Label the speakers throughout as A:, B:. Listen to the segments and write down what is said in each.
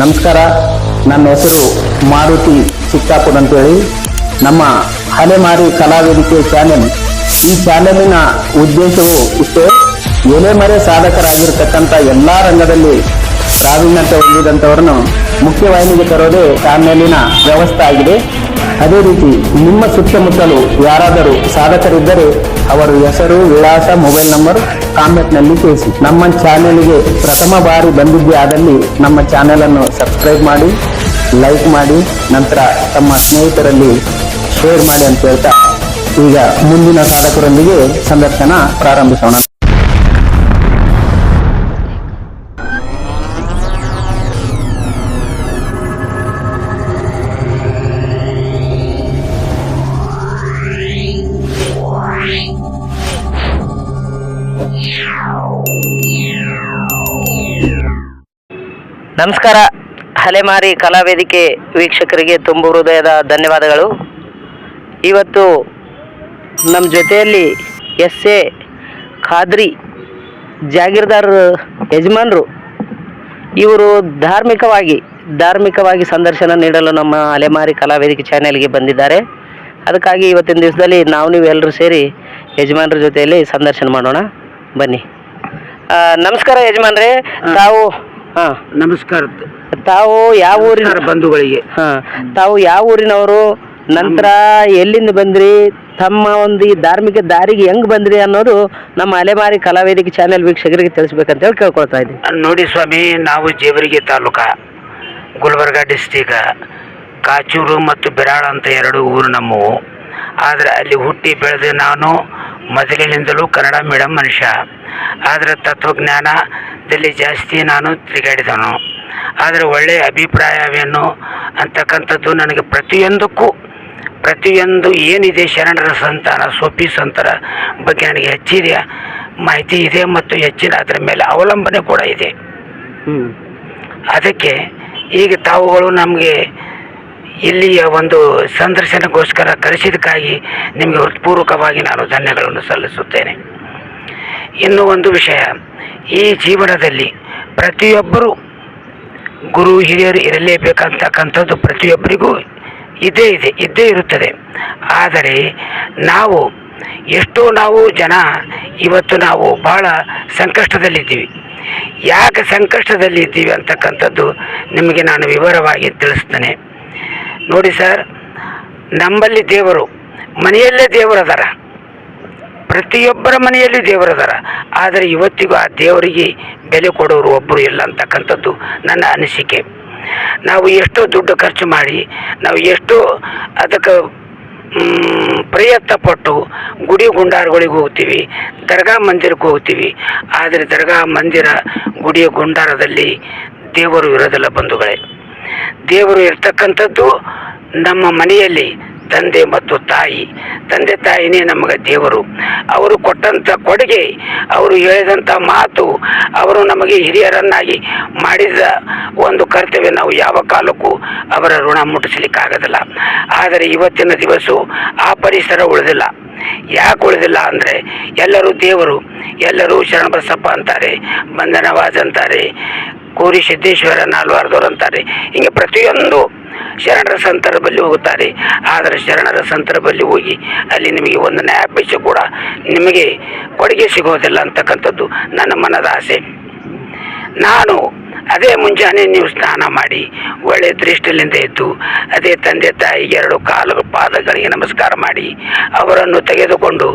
A: ನಮಸ್ಕಾರ, ನನ್ನ ಹೆಸರು ಮಾರುತಿ ಚಿಕ್ಕಾಪುರ್ ಅಂತೇಳಿ. ನಮ್ಮ ಅಲೆಮಾರಿ ಕಲಾವೇದಿಕೆ ಚಾನೆಲ್, ಈ ಚಾನೆಲಿನ ಉದ್ದೇಶವು ಇಷ್ಟೇ: ಎಲೆಮರೆ ಸಾಧಕರಾಗಿರ್ತಕ್ಕಂಥ ಎಲ್ಲಾ ರಂಗದಲ್ಲಿ ಪ್ರಾವೀಣ್ಯತೆ ಹೊಂದಿದಂಥವರನ್ನು ಮುಖ್ಯವಾಹಿನಿಗೆ ತರೋದೇ ಚಾನೆಲಿನ ವ್ಯವಸ್ಥೆ ಆಗಿದೆ. ಅದೇ ರೀತಿ ನಿಮ್ಮ ಸುತ್ತಮುತ್ತಲು ಯಾರಾದರೂ ಸಾಧಕರಿದ್ದರೆ ಅವರ ಹೆಸರು, ವಿಳಾಸ, ಮೊಬೈಲ್ ನಂಬರ್ ಕಾಮೆಂಟ್ನಲ್ಲಿ ತಿಳಿಸಿ. ನಮ್ಮ ಚಾನೆಲ್ಗೆ ಪ್ರಥಮ ಬಾರಿ ಬಂದಿದ್ದೇ ಆದಲ್ಲಿ ನಮ್ಮ ಚಾನೆಲ್ ಅನ್ನು ಸಬ್ಸ್ಕ್ರೈಬ್ ಮಾಡಿ, ಲೈಕ್ ಮಾಡಿ, ನಂತರ ತಮ್ಮ ಸ್ನೇಹಿತರಲ್ಲಿ ಶೇರ್ ಮಾಡಿ ಅಂತ ಹೇಳ್ತಾ ಈಗ ಮುಂದಿನ ಸಾಧಕರೊಂದಿಗೆ ಸಂದರ್ಶನ ಪ್ರಾರಂಭಿಸೋಣ.
B: ನಮಸ್ಕಾರ. ಅಲೆಮಾರಿ ಕಲಾವೇದಿಕೆ ವೀಕ್ಷಕರಿಗೆ ತುಂಬ ಹೃದಯದ ಧನ್ಯವಾದಗಳು. ಇವತ್ತು ನಮ್ಮ ಜೊತೆಯಲ್ಲಿ ಎಸ್.ಎ. ಖಾದ್ರಿ ಜಾಗೀರ್ದಾರ್ ಯಜಮಾನರು ಇವರು ಧಾರ್ಮಿಕವಾಗಿ ಸಂದರ್ಶನ ನೀಡಲು ನಮ್ಮ ಅಲೆಮಾರಿ ಕಲಾವೇದಿಕೆ ಚಾನೆಲ್ಗೆ ಬಂದಿದ್ದಾರೆ. ಅದಕ್ಕಾಗಿ ಇವತ್ತಿನ ದಿವಸದಲ್ಲಿ ನೀವು ಎಲ್ಲರೂ ಸೇರಿ ಯಜಮಾನರ ಜೊತೆಯಲ್ಲಿ ಸಂದರ್ಶನ ಮಾಡೋಣ. ಬನ್ನಿ. ನಮಸ್ಕಾರ ಯಜಮಾನ್ರೆ.
C: ನಮಸ್ಕಾರ.
B: ತಾವು ಯಾವ ಊರಿನ
C: ಬಂಧುಗಳಿಗೆ?
B: ತಾವು ಯಾವ ಊರಿನವರು, ನಂತರ ಎಲ್ಲಿಂದ ಬಂದ್ರಿ, ತಮ್ಮ ಒಂದು ಈ ಧಾರ್ಮಿಕ ದಾರಿಗೆ ಹೆಂಗ್ ಬಂದ್ರಿ ಅನ್ನೋದು ನಮ್ಮ ಅಲೆಮಾರಿ ಕಲಾವೇದಿಕೆ ಚಾನೆಲ್ ವೀಕ್ಷಕರಿಗೆ ತಿಳಿಸ್ಬೇಕಂತ ಹೇಳಿ ಕೇಳ್ಕೊಳ್ತಾ ಇದ್ದೀವಿ.
C: ನೋಡಿ ಸ್ವಾಮಿ, ನಾವು ಜೇವರ್ಗಿ ತಾಲೂಕಾ, ಗುಲ್ಬರ್ಗಾ ಡಿಸ್ಟಿಕ್, ಕಾಚೂರು ಮತ್ತು ಬಿರಾಳ ಅಂತ ಎರಡು ಊರು ನಮ್ಮವು. ಆದರೆ ಅಲ್ಲಿ ಹುಟ್ಟಿ ಬೆಳೆದು ನಾನು ಮೊದಲಿನಿಂದಲೂ ಕನ್ನಡ ಮೀಡಿಯಂ ಮನುಷ್ಯ. ಆದರೆ ತತ್ವಜ್ಞಾನದಲ್ಲಿ ಜಾಸ್ತಿ ನಾನು ತಿರುಗಾಡಿದನು. ಆದರೆ ಒಳ್ಳೆಯ ಅಭಿಪ್ರಾಯವೇನು ಅಂತಕ್ಕಂಥದ್ದು ನನಗೆ ಪ್ರತಿಯೊಂದು ಏನಿದೆ ಶರಣರ ಸಂತಾನ, ಸೋಫಿ ಸಂತರ ಬಗ್ಗೆ ನನಗೆ ಹೆಚ್ಚಿನ ಮಾಹಿತಿ ಇದೆ ಮತ್ತು ಹೆಚ್ಚಿನ ಅದರ ಮೇಲೆ ಅವಲಂಬನೆ ಕೂಡ ಇದೆ. ಅದಕ್ಕೆ ಈಗ ತಾವುಗಳು ನಮಗೆ ಇಲ್ಲಿಯ ಒಂದು ಸಂದರ್ಶನಕ್ಕೋಸ್ಕರ ಕರೆಸಿದ್ದಕ್ಕಾಗಿ ನಿಮಗೆ ಹೃತ್ಪೂರ್ವಕವಾಗಿ ನಾನು ಧನ್ಯಗಳನ್ನು ಸಲ್ಲಿಸುತ್ತೇನೆ. ಇನ್ನೂ ಒಂದು ವಿಷಯ, ಈ ಜೀವನದಲ್ಲಿ ಪ್ರತಿಯೊಬ್ಬರು ಗುರು ಹಿರಿಯರು ಇರಲೇಬೇಕಂತಕ್ಕಂಥದ್ದು ಪ್ರತಿಯೊಬ್ಬರಿಗೂ ಇದ್ದೇ ಇರುತ್ತದೆ. ಆದರೆ ನಾವು ಜನ ಇವತ್ತು ನಾವು ಬಹಳ ಸಂಕಷ್ಟದಲ್ಲಿದ್ದೀವಿ. ಯಾಕೆ ಸಂಕಷ್ಟದಲ್ಲಿದ್ದೀವಿ ಅಂತಕ್ಕಂಥದ್ದು ನಿಮಗೆ ನಾನು ವಿವರವಾಗಿ ತಿಳಿಸ್ತೇನೆ. ನೋಡಿ ಸರ್, ನಮ್ಮಲ್ಲಿ ದೇವರು ಮನೆಯಲ್ಲೇ ದೇವರದಾರ, ಪ್ರತಿಯೊಬ್ಬರ ಮನೆಯಲ್ಲಿ ದೇವರದಾರ. ಆದರೆ ಇವತ್ತಿಗೂ ಆ ದೇವರಿಗೆ ಬೆಲೆ ಕೊಡೋರು ಒಬ್ಬರು ಇಲ್ಲ ಅಂತಕ್ಕಂಥದ್ದು ನನ್ನ ಅನಿಸಿಕೆ. ನಾವು ಎಷ್ಟೋ ದುಡ್ಡು ಖರ್ಚು ಮಾಡಿ, ನಾವು ಎಷ್ಟೋ ಅದಕ್ಕೆ ಪ್ರಯತ್ನ ಪಟ್ಟು ಗುಡಿ ಗುಂಡಾರಗಳಿಗೆ ಹೋಗ್ತೀವಿ, ದರ್ಗಾ ಮಂದಿರಕ್ಕೆ ಹೋಗ್ತೀವಿ. ಆದರೆ ದರ್ಗಾ ಮಂದಿರ, ಗುಡಿಯ ಗುಂಡಾರದಲ್ಲಿ ದೇವರು ಇರೋದಿಲ್ಲ ಬಂಧುಗಳೇ. ದೇವರು ಇರ್ತಕ್ಕಂಥದ್ದು ನಮ್ಮ ಮನೆಯಲ್ಲಿ ತಂದೆ ಮತ್ತು ತಂದೆ ತಾಯಿನೇ ನಮಗೆ ದೇವರು. ಅವರು ಕೊಟ್ಟಂಥ ಕೊಡುಗೆ, ಅವರು ಹೇಳಿದಂಥ ಮಾತು, ಅವರು ನಮಗೆ ಹಿರಿಯರನ್ನಾಗಿ ಮಾಡಿದ ಒಂದು ಕರ್ತವ್ಯ ನಾವು ಯಾವ ಕಾಲಕ್ಕೂ ಅವರ ಋಣ ಮುಟ್ಟಿಸ್ಲಿಕ್ಕಾಗೋದಿಲ್ಲ. ಆದರೆ ಇವತ್ತಿನ ದಿವಸ ಆ ಪರಿಸರ ಉಳಿದಿಲ್ಲ. ಯಾಕೆ ಉಳಿದಿಲ್ಲ ಅಂದರೆ ಎಲ್ಲರೂ ದೇವರು, ಎಲ್ಲರೂ ಶರಣಬಸಪ್ಪ ಅಂತಾರೆ, ಬಂಧನವಾಜ್ ಅಂತಾರೆ, ಕೋರಿ ಸಿದ್ದೇಶ್ವರ ನಾಲ್ವಾರ್ದವ್ರು ಅಂತಾರೆ. ಹೀಗೆ ಪ್ರತಿಯೊಂದು ಶರಣರ ಸಂತರ ಬಳಿ ಹೋಗುತ್ತಾರೆ. ಆದರೆ ಶರಣರ ಸಂತರ ಬಳಿ ಹೋಗಿ ಅಲ್ಲಿ ನಿಮಗೆ ಒಂದು ನ್ಯಾಯ ಪೈಸೆ ಕೂಡ ನಿಮಗೆ ಕೊಡುಗೆ ಸಿಗೋದಿಲ್ಲ ಅಂತಕ್ಕಂಥದ್ದು ನನ್ನ ಮನದ ಆಸೆ. ನಾನು ಅದೇ ಮುಂಜಾನೆ ನೀವು ಸ್ನಾನ ಮಾಡಿ ಒಳ್ಳೆಯ ದೃಷ್ಟಿಯಿಂದ ಎದ್ದು ಅದೇ ತಂದೆ ತಾಯಿಗೆ 2 ಪಾದಗಳಿಗೆ ನಮಸ್ಕಾರ ಮಾಡಿ ಅವರನ್ನು ತೆಗೆದುಕೊಂಡು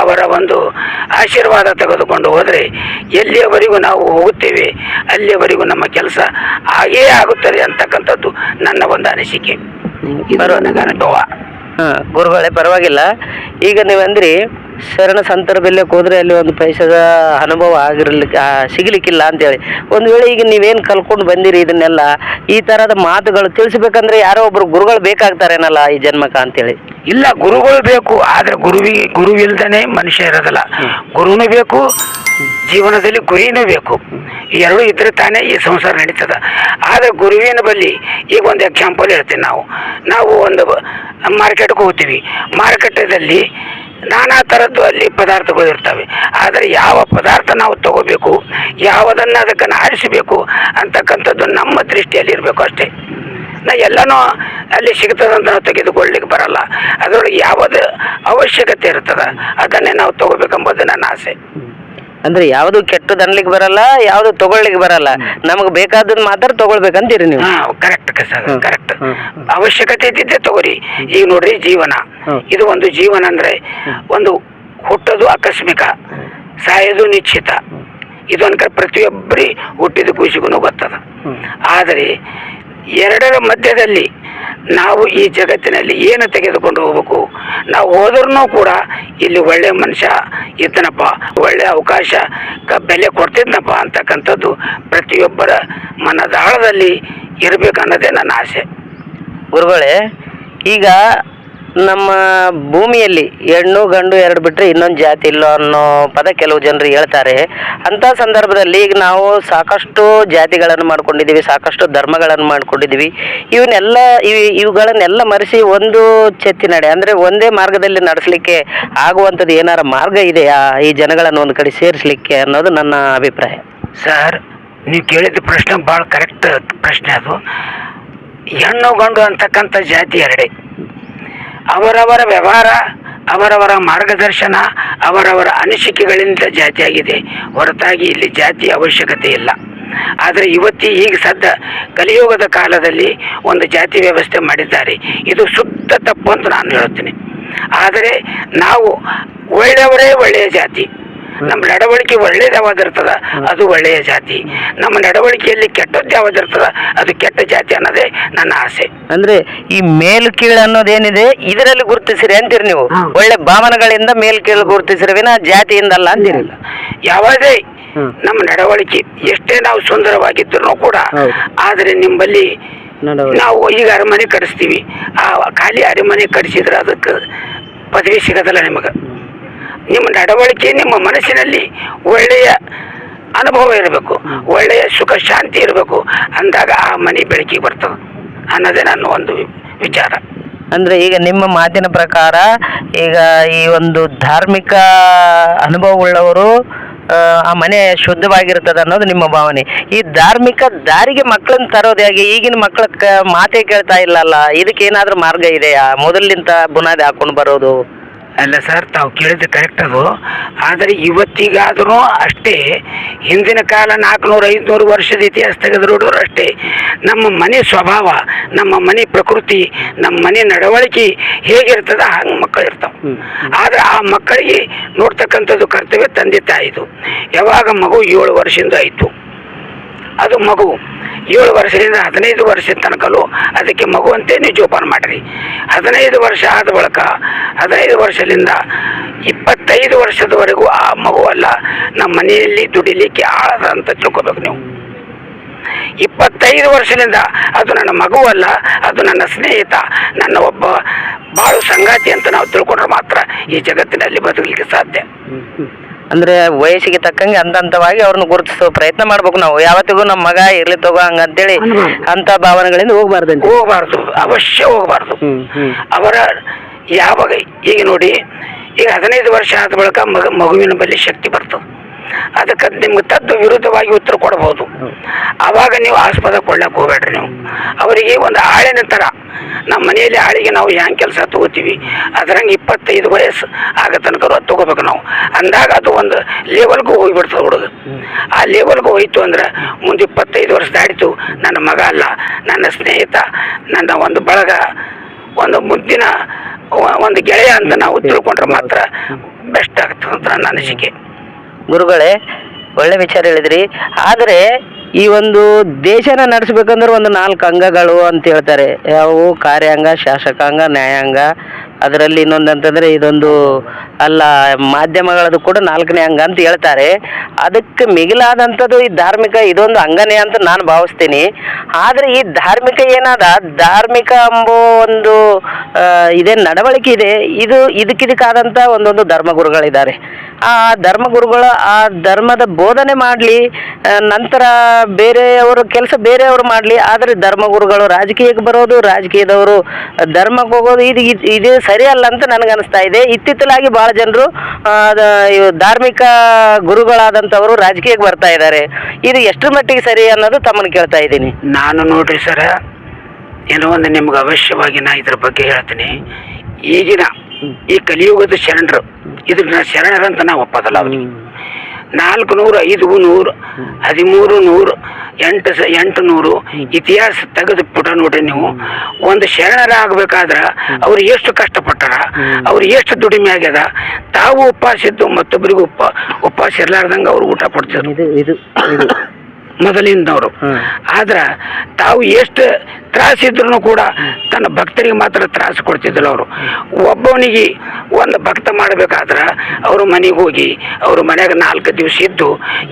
C: ಅವರ ಒಂದು ಆಶೀರ್ವಾದ ತೆಗೆದುಕೊಂಡು ಹೋದರೆ ಎಲ್ಲಿಯವರೆಗೂ ನಾವು ಹೋಗುತ್ತೇವೆ ಅಲ್ಲಿಯವರೆಗೂ ನಮ್ಮ ಕೆಲಸ ಹಾಗೇ ಆಗುತ್ತದೆ ಅಂತಕ್ಕಂಥದ್ದು ನನ್ನ ಒಂದು ಅನಿಸಿಕೆ. ಇದು ನನಗೆ ಅನುಭವ.
B: ಗುರುಗಳೇ, ಪರವಾಗಿಲ್ಲ. ಈಗ ನೀವಂದ್ರಿ ಶರಣ ಸಂತರ ಬೆಲೆಗೆ ಹೋದ್ರೆ ಅಲ್ಲಿ ಒಂದು ಪೈಸದ ಅನುಭವ ಸಿಗಲಿಕ್ಕಿಲ್ಲ ಅಂತೇಳಿ. ಒಂದು ವೇಳೆ ಈಗ ನೀವೇನು ಕಲ್ಕೊಂಡು ಬಂದಿರಿ ಇದನ್ನೆಲ್ಲ, ಈ ಥರದ ಮಾತುಗಳು ತಿಳಿಸ್ಬೇಕಂದ್ರೆ ಯಾರೋ ಒಬ್ರು ಗುರುಗಳು ಬೇಕಾಗ್ತಾರೇನಲ್ಲ ಈ ಜನ್ಮಕ್ಕೆ ಅಂತೇಳಿ?
C: ಇಲ್ಲ, ಗುರುಗಳು ಬೇಕು. ಆದರೆ ಗುರುವಿಲ್ದೇ ಮನುಷ್ಯ ಇರೋದಿಲ್ಲ. ಗುರುನೂ ಬೇಕು, ಜೀವನದಲ್ಲಿ ಗುರಿನೂ ಬೇಕು. ಎರಡೂ ಇದ್ರೆ ತಾನೇ ಈ ಸಂಸಾರ ನಡೀತದ. ಆದರೆ ಗುರುವಿನ ಬಳಿ ಈಗ ಒಂದು ಎಕ್ಸಾಂಪಲ್ ಹೇಳ್ತೀನಿ. ನಾವು ಒಂದು ಮಾರ್ಕೆಟ್ಗೆ ಹೋಗ್ತೀವಿ. ಮಾರುಕಟ್ಟೆಯಲ್ಲಿ ನಾನಾ ಥರದ್ದು ಅಲ್ಲಿ ಪದಾರ್ಥಗಳು ಇರ್ತವೆ. ಆದರೆ ಯಾವ ಪದಾರ್ಥ ನಾವು ತಗೋಬೇಕು, ಯಾವುದನ್ನು ಅದಕ್ಕೆ ಆರಿಸಬೇಕು ಅಂತಕ್ಕಂಥದ್ದು ನಮ್ಮ ದೃಷ್ಟಿಯಲ್ಲಿ ಇರಬೇಕು ಅಷ್ಟೇ. ಎಲ್ಲನೂ ಅಲ್ಲಿ ಸಿಗ್ತದಂತ ನಾವು ತೆಗೆದುಕೊಳ್ಳಲಿಕ್ಕೆ ಬರಲ್ಲ. ಅದರೊಳಗೆ ಯಾವುದು ಅವಶ್ಯಕತೆ ಇರ್ತದೆ ಅದನ್ನೇ ನಾವು ತಗೋಬೇಕೆಂಬುದು ನನ್ನ ಆಸೆ.
B: ಅಂದ್ರೆ ಯಾವುದು ಕೆಟ್ಟದ್ದು ಅನ್ಲಿಕ್ಕೆ ಬರಲ್ಲ, ಯಾವುದು ತಗೊಳ್ಲಿಕ್ಕೆ ಬರಲ್ಲ, ನಮಗೆ ಬೇಕಾದದ್ದು ಮಾತ್ರ ತಗೊಳ್ಬೇಕಂತೀರಿ ನೀವು?
C: Correct correct. ಅವಶ್ಯಕತೆ ಇದ್ದಿದ್ದೆ ತಗೋರಿ. ಈಗ ನೋಡ್ರಿ, ಜೀವನ ಇದು ಒಂದು ಜೀವನ ಅಂದ್ರೆ ಒಂದು ಹುಟ್ಟೋದು ಆಕಸ್ಮಿಕ, ಸಾಯೋದು ನಿಶ್ಚಿತ. ಇದೊಂದು ಪ್ರತಿಯೊಬ್ಬರಿ ಹುಟ್ಟಿದ ಖುಷಿಗೂ ಗೊತ್ತದ. ಆದರೆ ಎರಡರ ಮಧ್ಯದಲ್ಲಿ ನಾವು ಈ ಜಗತ್ತಿನಲ್ಲಿ ಏನು ತೆಗೆದುಕೊಂಡು ಹೋಗ್ಬೇಕು, ನಾವು ಹೋದ್ರೂ ಕೂಡ ಇಲ್ಲಿ ಒಳ್ಳೆಯ ಮನುಷ್ಯ ಇದ್ದನಪ್ಪ, ಒಳ್ಳೆಯ ಅವಕಾಶ ಬೆಲೆ ಕೊಡ್ತಿದ್ನಪ್ಪ ಅಂತಕ್ಕಂಥದ್ದು ಪ್ರತಿಯೊಬ್ಬರ ಮನದಾಳದಲ್ಲಿ ಇರಬೇಕನ್ನೋದೇ ನನ್ನ ಆಸೆ.
B: ಗುರುಗಳೇ, ಈಗ ನಮ್ಮ ಭೂಮಿಯಲ್ಲಿ ಹೆಣ್ಣು ಗಂಡು ಎರಡು ಬಿಟ್ಟರೆ ಇನ್ನೊಂದು ಜಾತಿ ಇಲ್ಲ ಅನ್ನೋ ಪದ ಕೆಲವು ಜನರು ಹೇಳ್ತಾರೆ. ಅಂಥ ಸಂದರ್ಭದಲ್ಲಿ ಈಗ ನಾವು ಸಾಕಷ್ಟು ಜಾತಿಗಳನ್ನು ಮಾಡ್ಕೊಂಡಿದ್ದೀವಿ, ಸಾಕಷ್ಟು ಧರ್ಮಗಳನ್ನು ಮಾಡ್ಕೊಂಡಿದ್ದೀವಿ. ಇವುಗಳನ್ನೆಲ್ಲ ಮರೆಸಿ ಒಂದು ಚೆತ್ತಿನಡೆ ಅಂದರೆ ಒಂದೇ ಮಾರ್ಗದಲ್ಲಿ ನಡೆಸಲಿಕ್ಕೆ ಆಗುವಂಥದ್ದು ಏನಾರ ಮಾರ್ಗ ಇದೆಯಾ ಈ ಜನಗಳನ್ನು ಒಂದು ಕಡೆ ಸೇರಿಸಲಿಕ್ಕೆ ಅನ್ನೋದು ನನ್ನ ಅಭಿಪ್ರಾಯ.
C: ಸರ್, ನೀವು ಕೇಳಿದ ಪ್ರಶ್ನೆ ಭಾಳ ಕರೆಕ್ಟ್ ಪ್ರಶ್ನೆ. ಅದು ಹೆಣ್ಣು ಗಂಡು ಅಂತಕ್ಕಂಥ ಜಾತಿ ಎರಡೇ. ಅವರವರ ವ್ಯವಹಾರ, ಅವರವರ ಮಾರ್ಗದರ್ಶನ, ಅವರವರ ಅನಿಸಿಕೆಗಳಿಂದ ಜಾತಿಯಾಗಿದೆ ಹೊರತಾಗಿ ಇಲ್ಲಿ ಜಾತಿ ಅವಶ್ಯಕತೆ ಇಲ್ಲ. ಆದರೆ ಈಗ ಸದ್ಯ ಕಲಿಯುಗದ ಕಾಲದಲ್ಲಿ ಒಂದು ಜಾತಿ ವ್ಯವಸ್ಥೆ ಮಾಡಿದ್ದಾರೆ. ಇದು ಶುದ್ಧ ತಪ್ಪು ಅಂತ ನಾನು ಹೇಳ್ತೀನಿ. ಆದರೆ ನಾವು ಒಳ್ಳೆಯವರೇ ಒಳ್ಳೆಯ ಜಾತಿ, ನಮ್ಮ ನಡವಳಿಕೆ ಒಳ್ಳೇದು ಯಾವ್ದಿರ್ತದ ಅದು ಒಳ್ಳೆಯ ಜಾತಿ, ನಮ್ಮ ನಡವಳಿಕೆಯಲ್ಲಿ ಕೆಟ್ಟದ್ದು ಯಾವ್ದಿರ್ತದ ಅದು ಕೆಟ್ಟ ಜಾತಿ ಅನ್ನೋದೇ ನನ್ನ ಆಸೆ.
B: ಅಂದ್ರೆ ಈ ಮೇಲು ಕೀಳು ಅನ್ನೋದೇನಿದೆ ಇದರಲ್ಲಿ ಗುರುತಿಸಿರಿ ಅಂತೀರಿ ನೀವು? ಒಳ್ಳೆ ಭಾವನೆಗಳಿಂದ ಮೇಲು ಕೀಳು ಗುರುತಿಸಿರಿ ವಿನ ಜಾತಿಯಿಂದ ಅಲ್ಲ ಅಂತೀರಿಲ್ಲ?
C: ಯಾವುದೇ ನಮ್ಮ ನಡವಳಿಕೆ ಎಷ್ಟೇ ನಾವು ಸುಂದರವಾಗಿದ್ದರೂ ಕೂಡ, ಆದರೆ ನಿಮ್ಮಲ್ಲಿ ನಾವು ಈಗ ಅರಮನೆ ಕಟ್ಟಿಸ್ತೀವಿ, ಆ ಖಾಲಿ ಅರಮನೆ ಕಟ್ಟಿಸಿದ್ರೆ ಅದಕ್ಕೆ ಪದವಿ ಸಿಗೋದಲ್ಲ ನಿಮಗೆ. ನಿಮ್ಮ ನಡವಳಿಕೆ, ನಿಮ್ಮ ಮನಸ್ಸಿನಲ್ಲಿ ಒಳ್ಳೆಯ ಅನುಭವ ಇರಬೇಕು, ಒಳ್ಳೆಯ ಸುಖ ಶಾಂತಿ ಇರಬೇಕು. ಅಂದಾಗ ಆ ಮನೆ ಬೆಳಕಿಗೆ ಬರ್ತದೆ ಅನ್ನೋದೇ ನನ್ನ ಒಂದು ವಿಚಾರ.
B: ಅಂದರೆ ಈಗ ನಿಮ್ಮ ಮಾತಿನ ಪ್ರಕಾರ ಈಗ ಈ ಒಂದು ಧಾರ್ಮಿಕ ಅನುಭವವುಳ್ಳವರು ಆ ಮನೆ ಶುದ್ಧವಾಗಿರ್ತದೆ ಅನ್ನೋದು ನಿಮ್ಮ ಭಾವನೆ. ಈ ಧಾರ್ಮಿಕ ದಾರಿಗೆ ಮಕ್ಕಳನ್ನ ತರೋದು ಹೇಗೆ? ಈಗಿನ ಮಕ್ಕಳ ಮಾತೇ ಕೇಳ್ತಾ ಇಲ್ಲಲ್ಲ, ಇದಕ್ಕೇನಾದರೂ ಮಾರ್ಗ ಇದೆಯಾ? ಮೊದಲಿನಿಂದ ಬುನಾದಿ ಹಾಕೊಂಡು ಬರೋದು
C: ಅಲ್ಲ ಸರ್, ತಾವು ಕೇಳಿದ್ದು ಕರೆಕ್ಟ್ ಅದು. ಆದರೆ ಇವತ್ತಿಗಾದರೂ ಅಷ್ಟೇ, ಹಿಂದಿನ ಕಾಲ 400-500 ವರ್ಷದ ಇತಿಹಾಸ ತೆಗೆದ್ರು ಅಷ್ಟೇ, ನಮ್ಮ ಮನೆ ಸ್ವಭಾವ, ನಮ್ಮ ಮನೆ ಪ್ರಕೃತಿ, ನಮ್ಮ ಮನೆ ನಡವಳಿಕೆ ಹೇಗಿರ್ತದ ಹಂಗೆ ಮಕ್ಕಳು ಇರ್ತಾವೆ. ಆದರೆ ಆ ಮಕ್ಕಳಿಗೆ ನೋಡ್ತಕ್ಕಂಥದ್ದು ಕರ್ತವ್ಯ ತಂದೆ ತಾಯಿದು. ಯಾವಾಗ ಮಗು 7 ವರ್ಷದಿಂದ ಆಯಿತು, ಅದು ಮಗು 7 ವರ್ಷದಿಂದ 15 ವರ್ಷದ ತನಕಲೂ ಅದಕ್ಕೆ ಮಗುವಂತೆ ನೀವು ಜೋಪಾನ ಮಾಡಿರಿ. 15 ವರ್ಷ ಆದ ಬಳಿಕ 15 ವರ್ಷದಿಂದ 25 ವರ್ಷದವರೆಗೂ ಆ ಮಗುವಲ್ಲ ನಮ್ಮ ಮನೆಯಲ್ಲಿ ದುಡಿಲಿಕ್ಕೆ ಆಳದ ಅಂತ ತಿಳ್ಕೊಬೇಕು ನೀವು. 25 ವರ್ಷದಿಂದ ಅದು ನನ್ನ ಮಗುವಲ್ಲ, ಅದು ನನ್ನ ಸ್ನೇಹಿತ, ನನ್ನ ಒಬ್ಬ ಬಾಳು ಸಂಗಾತಿ ಅಂತ ನಾವು ತಿಳ್ಕೊಂಡ್ರೆ ಮಾತ್ರ ಈ ಜಗತ್ತಿನಲ್ಲಿ ಬದುಕಲಿಕ್ಕೆ ಸಾಧ್ಯ.
B: ಅಂದ್ರೆ ವಯಸ್ಸಿಗೆ ತಕ್ಕಂಗೆ ಹಂತವಾಗಿ ಅವ್ರನ್ನ ಗುರುತಿಸೋ ಪ್ರಯತ್ನ ಮಾಡ್ಬೇಕು ನಾವು. ಯಾವತ್ತಿಗೂ ನಮ್ಮ ಮಗ ಇರ್ಲಿ ತಗೋ ಹಂಗಂತೇಳಿ ಅಂತ ಭಾವನೆಗಳಿಂದ
C: ಹೋಗ್ಬಾರ್ದು, ಅವಶ್ಯ ಹೋಗ್ಬಾರ್ದು. ಅವರ ಯಾವಾಗ ಈಗ ನೋಡಿ, ಈಗ 15 ವರ್ಷ ಆದ ಬಳಿಕ ಮಗುವಿನ ಬಳಿ ಶಕ್ತಿ ಬರ್ತದೆ. ಅದಕ್ಕೆ ನಿಮ್ಗೆ ತದ್ದು ವಿರುದ್ಧವಾಗಿ ಉತ್ತರ ಕೊಡಬಹುದು. ಆವಾಗ ನೀವು ಆಸ್ಪದ ಕೊಳ್ಳಕ್ಕೆ ಹೋಗ್ಬೇಡ್ರಿ. ನೀವು ಅವರಿಗೆ ಒಂದು ಆಳಿನ ಥರ, ನಮ್ಮ ಮನೆಯಲ್ಲಿ ಆಳಿಗೆ ನಾವು ಹ್ಯಾಂಗೆ ಕೆಲಸ ತಗೋತೀವಿ ಅದ್ರಂಗೆ 25 ವಯಸ್ಸು ಆಗ ತನಕ ತಗೋಬೇಕು ನಾವು. ಅಂದಾಗ ಅದು ಒಂದು ಲೆವೆಲ್ಗೂ ಹೋಗಿಬಿಡ್ತದೆ ಹುಡುಗ. ಆ ಲೆವೆಲ್ಗೂ ಹೋಯ್ತು ಅಂದ್ರೆ ಮುಂದೆ 25 ವರ್ಷ ದಾಡಿತು, ನನ್ನ ಮಗ ಅಲ್ಲ, ನನ್ನ ಸ್ನೇಹಿತ, ನನ್ನ ಒಂದು ಬಳಗ, ಒಂದು ಮುದ್ದಿನ ಒಂದು ಗೆಳೆಯ ಅಂತ ನಾವು ತಿಳ್ಕೊಂಡ್ರೆ ಮಾತ್ರ ಬೆಸ್ಟ್ ಆಗ್ತದೆ ಅಂತ ನನ್ನ ಅನಿಸಿಕೆ.
B: ಗುರುಗಳೇ, ಒಳ್ಳೆ ವಿಚಾರ ಹೇಳಿದ್ರಿ. ಆದರೆ ಈ ಒಂದು ದೇಶನ ನಡೆಸಬೇಕಂದ್ರೆ ಒಂದು 4 ಅಂಗಗಳು ಅಂತ ಹೇಳ್ತಾರೆ. ಯಾವುವು? ಕಾರ್ಯಾಂಗ, ಶಾಸಕಾಂಗ, ನ್ಯಾಯಾಂಗ. ಅದರಲ್ಲಿ ಇನ್ನೊಂದು ಅಂತಂದರೆ ಇದೊಂದು ಅಲ್ಲ, ಮಾಧ್ಯಮಗಳದ್ದು ಕೂಡ 4ನೇ ಅಂಗ ಅಂತ ಹೇಳ್ತಾರೆ. ಅದಕ್ಕೆ ಮಿಗಿಲಾದಂಥದ್ದು ಈ ಧಾರ್ಮಿಕ, ಇದೊಂದು ಅಂಗನೇ ಅಂತ ನಾನು ಭಾವಿಸ್ತೀನಿ. ಆದರೆ ಈ ಧಾರ್ಮಿಕ ಏನಾದ, ಧಾರ್ಮಿಕ ಎಂಬೋ ಒಂದು ಇದೇನು ನಡವಳಿಕೆ ಇದೆ, ಇದಕ್ಕಾದಂಥ ಒಂದೊಂದು ಧರ್ಮಗುರುಗಳಿದ್ದಾರೆ. ಆ ಧರ್ಮಗುರುಗಳ ಆ ಧರ್ಮದ ಬೋಧನೆ ಮಾಡಲಿ, ನಂತರ ಬೇರೆಯವರು ಕೆಲಸ ಬೇರೆಯವರು ಮಾಡಲಿ. ಆದರೆ ಧರ್ಮಗುರುಗಳು ರಾಜಕೀಯಕ್ಕೆ ಬರೋದು, ರಾಜಕೀಯದವರು ಧರ್ಮಕ್ಕೆ ಹೋಗೋದು, ಇದೇ ಸರಿ ಅಲ್ಲ ಅಂತ ನನಗನ್ನಿಸ್ತಾ ಇದೆ. ಇತ್ತಿತ್ತಲಾಗಿ ಭಾಳ ಜನರು ಧಾರ್ಮಿಕ ಗುರುಗಳಾದಂಥವರು ರಾಜಕೀಯಕ್ಕೆ ಬರ್ತಾ ಇದ್ದಾರೆ. ಇದು ಎಷ್ಟರ ಮಟ್ಟಿಗೆ ಸರಿ ಅನ್ನೋದು ತಮ್ಮನ್ನು ಕೇಳ್ತಾ ಇದ್ದೀನಿ.
C: ನಾನು ನೋಡ್ರಿ ಸರ, ಏನೋ ಒಂದು ನಿಮ್ಗೆ ಅವಶ್ಯವಾಗಿ ನಾ ಇದ್ರ ಬಗ್ಗೆ ಹೇಳ್ತೀನಿ. ಈಗಿನ ಈ ಕಲಿಯುಗದ ಶರಣರು, ಇದನ್ನ ಶರಣರಂತ ನಾವು ಒಪ್ಪೋದಲ್ಲ. ಅವ್ರಿಗೆ 400, 500, 1300, 800 ಇತಿಹಾಸ ತೆಗೆದು ಬಿಟ್ಟ ನೋಡ್ರಿ ನೀವು. ಒಂದು ಶರಣರಾಗಬೇಕಾದ್ರೆ ಅವ್ರು ಎಷ್ಟು ಕಷ್ಟಪಟ್ಟಾರ, ಅವ್ರು ಎಷ್ಟು ದುಡಿಮೆ ಆಗ್ಯದ. ತಾವು ಉಪವಾಸಿದ್ದು ಮತ್ತೊಬ್ಬರಿಗೂ ಉಪವಾಸ ಇರ್ಲಾರ್ದಂಗೆ ಅವ್ರು ಊಟ ಕೊಡ್ತಿದ್ರು ಮೊದಲಿಂದವರು. ಆದ್ರೆ ತಾವು ಎಷ್ಟು ತ್ರಾಸಿದ್ರು ಕೂಡ ತನ್ನ ಭಕ್ತರಿಗೆ ಮಾತ್ರ ತ್ರಾಸು ಕೊಡ್ತಿದ್ರು ಅವರು. ಒಬ್ಬವನಿಗೆ ಒಂದು ಭಕ್ತ ಮಾಡಬೇಕಾದ್ರೆ ಅವರು ಮನೆಗೆ ಹೋಗಿ ಅವ್ರ ಮನ್ಯಾಗ 4 ದಿವಸ ಇದ್ದು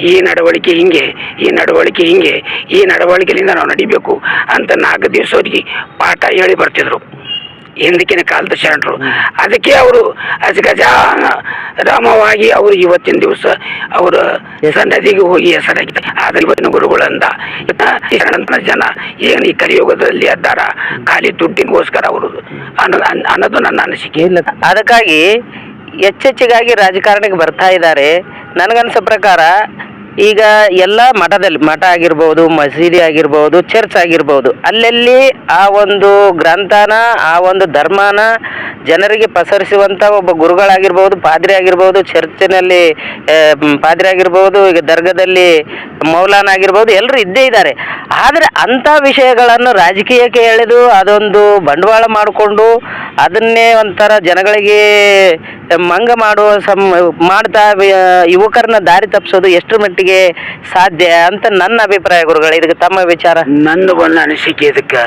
C: ಈ ನಡವಳಿಕೆ ಹಿಂಗೆ, ಈ ನಡವಳಿಕೆ ಹಿಂಗೆ, ಈ ನಡವಳಿಕೆಯಿಂದ ನಾವು ನಡಿಬೇಕು ಅಂತ 4 ದಿವಸ ಅವ್ರಿಗೆ ಪಾಠ ಹೇಳಿ ಬರ್ತಿದ್ರು ಹಿಂದಕ್ಕಿನ ಕಾಲದ ಶರಣರು. ಅದಕ್ಕೆ ಅವರು ಅಜಗಜಾರಾಮವಾಗಿ ಅವರು ಇವತ್ತಿನ ದಿವಸ ಅವರ ಸನ್ನದಿಗೆ ಹೋಗಿ ಹೆಸರಾಗಿದೆ. ಆದ್ರೆ ಇವತ್ತಿನ ಗುರುಗಳಿಂದ ಜನ ಏನು ಈ ಕಲಿಯುಗದಲ್ಲಿ ಅದ್ದಾರ ಖಾಲಿ ದುಡ್ಡಿಗೋಸ್ಕರ ಅವರು ಅನ್ನೋದು ನನ್ನ ಅನಿಸಿಕೆ.
B: ಅದಕ್ಕಾಗಿ ಹೆಚ್ಚೆಚ್ಚಿಗಾಗಿ ರಾಜಕಾರಣಿಗೆ ಬರ್ತಾ ಇದ್ದಾರೆ. ನನಗನ್ಸೋ ಪ್ರಕಾರ ಈಗ ಎಲ್ಲ ಮಠ ಆಗಿರ್ಬೋದು, ಮಸೀದಿ ಆಗಿರ್ಬೋದು, ಚರ್ಚ್ ಆಗಿರ್ಬೋದು, ಅಲ್ಲೆಲ್ಲಿ ಆ ಒಂದು ಗ್ರಂಥನ, ಆ ಒಂದು ಧರ್ಮನ ಜನರಿಗೆ ಪಸರಿಸುವಂಥ ಒಬ್ಬ ಗುರುಗಳಾಗಿರ್ಬೋದು, ಪಾದ್ರಿ ಆಗಿರ್ಬೋದು, ಚರ್ಚಿನಲ್ಲಿ ಪಾದ್ರಿ ಆಗಿರ್ಬೋದು, ಈಗ ದರ್ಗಾದಲ್ಲಿ ಮೌಲಾನ ಆಗಿರ್ಬೋದು, ಎಲ್ಲರೂ ಇದ್ದೇ ಇದ್ದಾರೆ. ಆದರೆ ಅಂಥ ವಿಷಯಗಳನ್ನು ರಾಜಕೀಯಕ್ಕೆ ಎಳೆದು ಅದೊಂದು ಬಂಡವಾಳ ಮಾಡಿಕೊಂಡು ಅದನ್ನೇ ಒಂಥರ ಜನಗಳಿಗೆ ಮಂಗ ಮಾಡ್ತಾ ಯುವಕರನ್ನ ದಾರಿ ತಪ್ಪಿಸೋದು ಎಷ್ಟರ ಮಟ್ಟಿಗೆ ಸಾಧ್ಯ ಅಂತ ನನ್ನ ಅಭಿಪ್ರಾಯ ಗುರುಗಳೇ. ಇದಕ್ಕೆ ತಮ್ಮ ವಿಚಾರ?
C: ನನ್ನ ಒಂದು ಅನಿಸಿಕೆ ಇದಕ್ಕೆ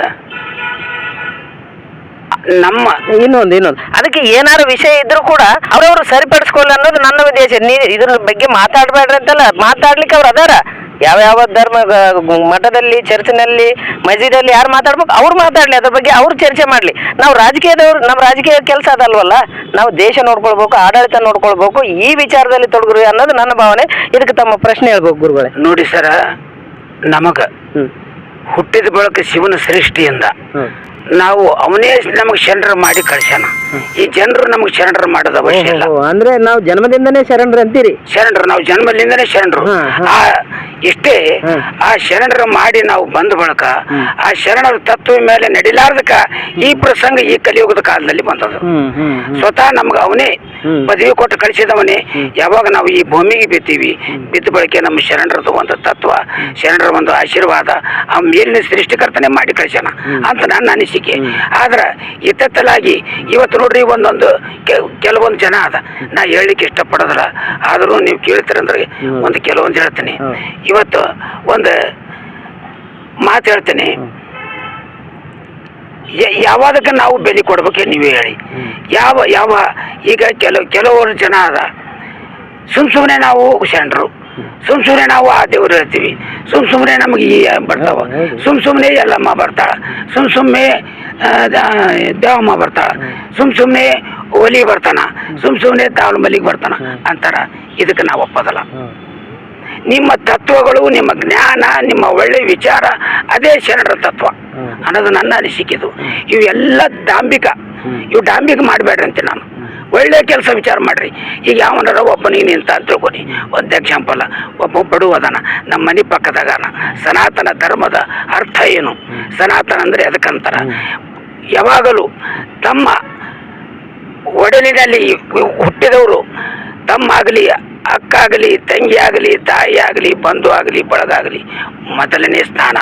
C: ನಮ್ಮ
B: ಇನ್ನೊಂದು ಅದಕ್ಕೆ ಏನಾದ್ರು ವಿಷಯ ಇದ್ರೂ ಕೂಡ ಅವ್ರವ್ರು ಸರಿಪಡಿಸ್ಕೊಳ್ಳ ಅನ್ನೋದು ನನ್ನ ಉದ್ದೇಶ. ಇದ್ರ ಬಗ್ಗೆ ಮಾತಾಡ್ಬೇಡ್ರಿ ಅಂತಲ್ಲ, ಮಾತಾಡ್ಲಿಕ್ಕೆ ಅವ್ರು ಅದಾರ. ಯಾವ ಧರ್ಮ ಮಠದಲ್ಲಿ, ಚರ್ಚಿನಲ್ಲಿ, ಮಸ್ಜಿದಲ್ಲಿ ಯಾರು ಮಾತಾಡ್ಬೇಕು ಅವ್ರು ಮಾತಾಡ್ಲಿ, ಅದ್ರ ಬಗ್ಗೆ ಅವ್ರು ಚರ್ಚೆ ಮಾಡ್ಲಿ. ನಾವು ರಾಜಕೀಯದವ್ರು, ನಮ್ಮ ರಾಜಕೀಯ ಕೆಲಸ ಅದಲ್ವಲ್ಲ. ನಾವು ದೇಶ ನೋಡ್ಕೊಳ್ಬೇಕು, ಆಡಳಿತ ನೋಡ್ಕೊಳ್ಬೇಕು, ಈ ವಿಚಾರದಲ್ಲಿ ತೊಡಗ್ರಿ ಅನ್ನೋದು ನನ್ನ ಭಾವನೆ. ಇದಕ್ಕೆ ತಮ್ಮ ಪ್ರಶ್ನೆ ಹೇಳ್ಬೇಕು ಗುರುಗಳೇ.
C: ನೋಡಿ ಸರ, ನಮಗ ಹುಟ್ಟಿದ ಬಳಕ ಶಿವನ ಸೃಷ್ಟಿಯಿಂದ ನಾವು ಅವನೇ ನಮಗೆ ಶರಣರು ಮಾಡಿ ಕಳ್ಸ್ಯಾನ. ಈ ಜನರು ನಮಗೆ ಶರಣರು ಮಾಡೋದು ಅವಶ್ಯ ಇಲ್ಲ.
B: ಅಂದ್ರೆ ನಾವು ಜನ್ಮದಿಂದನೇ ಶರಣರು ಅಂತೀರಿ?
C: ಶರಣರು ನಾವು ಜನ್ಮದಿಂದನೇ ಶರಣರು. ಇಷ್ಟೇ ಆ ಶರಣರು ಮಾಡಿ ನಾವು ಬಂದ ಬಳಕ ಆ ಶರಣರ ತತ್ವ ಮೇಲೆ ನಡಿಲಾರ್ದಕ್ಕ ಈ ಪ್ರಸಂಗ ಈ ಕಲಿಯುಗದ ಕಾಲದಲ್ಲಿ ಬಂದದು. ಸ್ವತಃ ನಮ್ಗೆ ಅವನೇ ಪದವಿ ಕೊಟ್ಟು ಕಳಿಸಿದವನೇ. ಯಾವಾಗ ನಾವು ಈ ಭೂಮಿಗೆ ಬಿತ್ತೀವಿ, ಬಿದ್ದ ಬಳಕೆ ನಮ್ಮ ಶರಣರದು ಒಂದು ತತ್ವ, ಶರಣರ ಒಂದು ಆಶೀರ್ವಾದ ಆ ಮೇಲಿನ ಸೃಷ್ಟಿಕರ್ತನೆ ಮಾಡಿ ಕಳಿಸ್ಯಾನ ಅಂತ ನನ್ನ ಅನಿಸಿಕೆ. ಆದ್ರೆ ಇತ್ತಲಾಗಿ ಇವತ್ತು ನೋಡ್ರಿ ಒಂದೊಂದು ಕೆಲವೊಂದು ಜನ ಅದ, ನಾ ಹೇಳಲಿಕ್ಕೆ ಇಷ್ಟಪಡೋದಿಲ್ಲ, ಆದರೂ ನೀವು ಕೇಳ್ತೀರಂದ್ರೆ ಒಂದು ಕೆಲವೊಂದು ಹೇಳ್ತೀನಿ. ಇವತ್ತು ಒಂದು ಮಾತು ಹೇಳ್ತೀನಿ, ಯಾವದಕ್ಕೆ ನಾವು ಬೆಲೆ ಕೊಡ್ಬೇಕೆ ನೀವೇ ಹೇಳಿ. ಯಾವ ಈಗ ಕೆಲವರು ಜನ ಅದ, ಸುಮ್ಮನೆ ನಾವು ಶರಣರು, ಸುಮ್ಮನೆ ನಾವು ಆ ದೇವ್ರು ಹೇಳ್ತೀವಿ, ಸುಮ್ಮನೆ ನಮಗೆ ಈ ಬರ್ತಾವ, ಸುಮ್ಮನೆ ಎಲ್ಲಮ್ಮ ಬರ್ತಾಳ, ಸುಮ್ಮನೆ ದೇವಮ್ಮ ಬರ್ತಾಳ, ಸುಮ್ಮನೆ ಒಲಿ ಬರ್ತಾನ, ಸುಮ್ಮನೆ ತಾಳು ಮಲ್ಲಿಗೆ ಬರ್ತಾನ ಅಂತಾರ. ಇದಕ್ಕೆ ನಾವು ಒಪ್ಪೋದಲ್ಲ. ನಿಮ್ಮ ತತ್ವಗಳು, ನಿಮ್ಮ ಜ್ಞಾನ, ನಿಮ್ಮ ಒಳ್ಳೆ ವಿಚಾರ ಅದೇ ಶರಣರ ತತ್ವ ಅನ್ನೋದು ನನ್ನ ಅನಿಸಿಕೆದು. ಇವೆಲ್ಲ ಡಾಂಬಿಕ ಮಾಡಬೇಡ್ರಿ ಅಂತ ನಾನು. ಒಳ್ಳೆ ಕೆಲಸ ವಿಚಾರ ಮಾಡ್ರಿ. ಈಗ ಯಾವನಾರ ಒಬ್ಬನಿಗೆ ನಿಂತ ಅಂತ ತಿಳ್ಕೊನಿ. ಒಂದು ಎಕ್ಸಾಂಪಲ್, ಒಬ್ಬ ಬಡವದನ ನಮ್ಮ ಮನೆ ಪಕ್ಕದಾಗನ. ಸನಾತನ ಧರ್ಮದ ಅರ್ಥ ಏನು? ಸನಾತನ ಅಂದರೆ ಅದಕ್ಕಂತಾರ, ಯಾವಾಗಲೂ ತಮ್ಮ ಒಡಲಿನಲ್ಲಿ ಹುಟ್ಟಿದವರು ತಮ್ಮ ಆಗಲಿ, ಅಕ್ಕ ಆಗಲಿ, ತಂಗಿ ಆಗಲಿ, ತಾಯಿ ಆಗಲಿ, ಬಂಧು ಆಗಲಿ, ಬಳಗಾಗಲಿ ಮೊದಲನೇ ಸ್ಥಾನ.